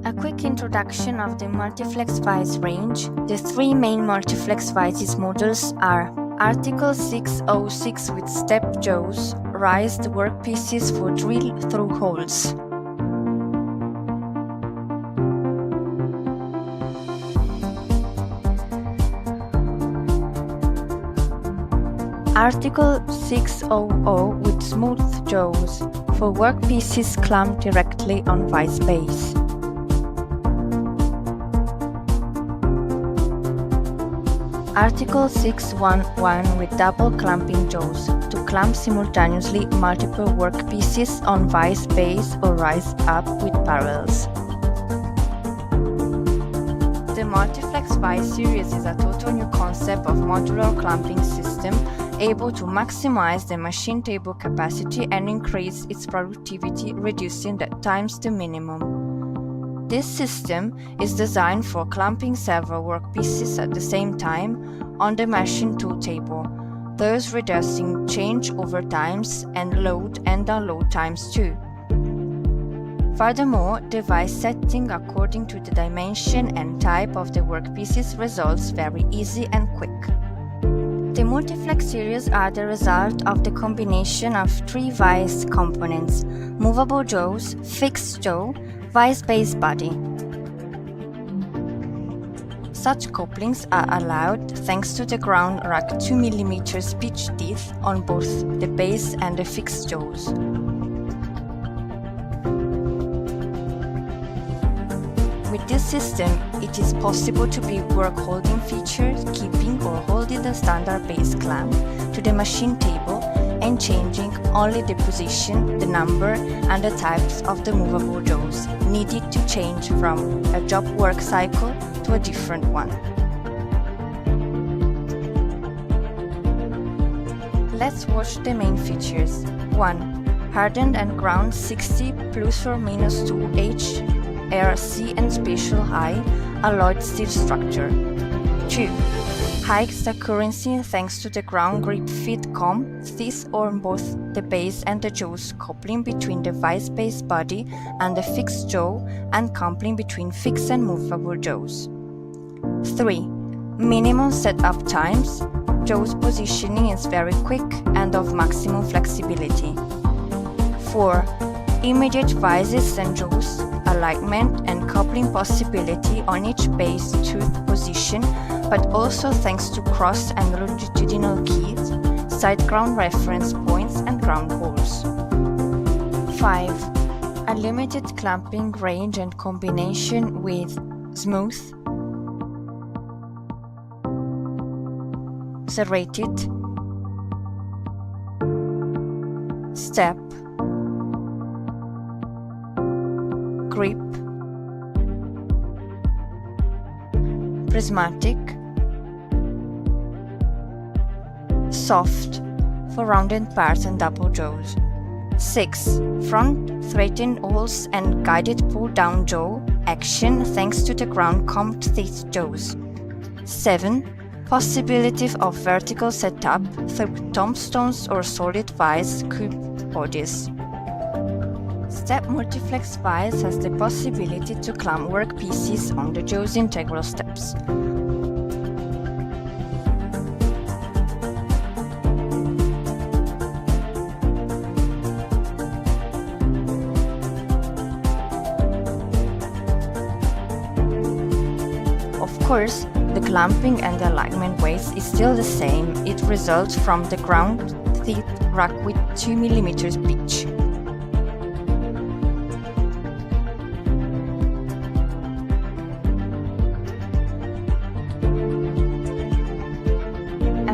A quick introduction of the MultiFlex vise range. The three main MultiFlex vises models are Article 606 with step jaws, raised workpieces for drill-through holes. Article 600 with smooth jaws for workpieces clamped directly on vise base. Article 611 with double clamping jaws to clamp simultaneously multiple workpieces on vise base or rise up with parallels. The MultiFlex vise series is a total new concept of modular clamping system able to maximize the machine table capacity and increase its productivity, reducing the times to minimum. This system is designed for clamping several workpieces at the same time on the machine tool table, thus reducing changeover times and load and unload times too. Furthermore, device setting according to the dimension and type of the workpieces results very easy and quick. The MultiFlex series are the result of the combination of three vise components: movable jaws, fixed jaw, vise-based body. Such couplings are allowed thanks to the ground rack 2 mm pitch teeth on both the base and the fixed jaws. With this system, it is possible to be work-holding features, keeping or holding the standard base clamp to the machine table and changing only the position, the number, and the types of the movable jaws needed to change from a job work cycle to a different one. Let's watch the main features. 1. Hardened and ground 60 ± 2H RC and spatial high alloyed steel structure. 2. Hikes accuracy thanks to the ground grip feed comb, teeth on both the base and the jaws, coupling between the vise-based body and the fixed jaw, and coupling between fixed and movable jaws. 3. Minimum setup times. Jaws positioning is very quick and of maximum flexibility. 4. Immediate vises and jaws, alignment and coupling possibility on each base tooth position, but also thanks to cross and longitudinal keys, side ground reference points and ground holes. 5. Unlimited clamping range and combination with smooth, serrated, step, grip, prismatic, soft for rounded parts and double jaws. 6. Front threading holes and guided pull-down jaw action thanks to the ground combed teeth jaws. 7. Possibility of vertical setup through tombstones or solid vise cube bodies. Step MultiFlex vise has the possibility to clamp workpieces on the jaw's integral steps. Of course, the clamping and the alignment weights is still the same. It results from the ground teeth rack with 2 mm pitch.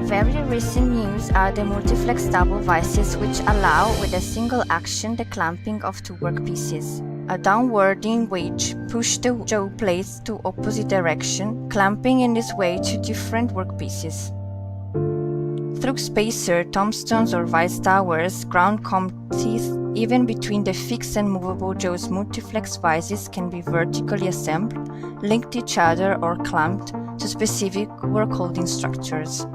Very recent news are the MultiFlex double vises, which allow with a single action the clamping of two workpieces. A downwarding wedge pushes the jaw plates to opposite direction, clamping in this way two different workpieces. Through spacer, tombstones or vise towers, ground comb teeth, even between the fixed and movable jaws, MultiFlex vises can be vertically assembled, linked to each other or clamped to specific work-holding structures.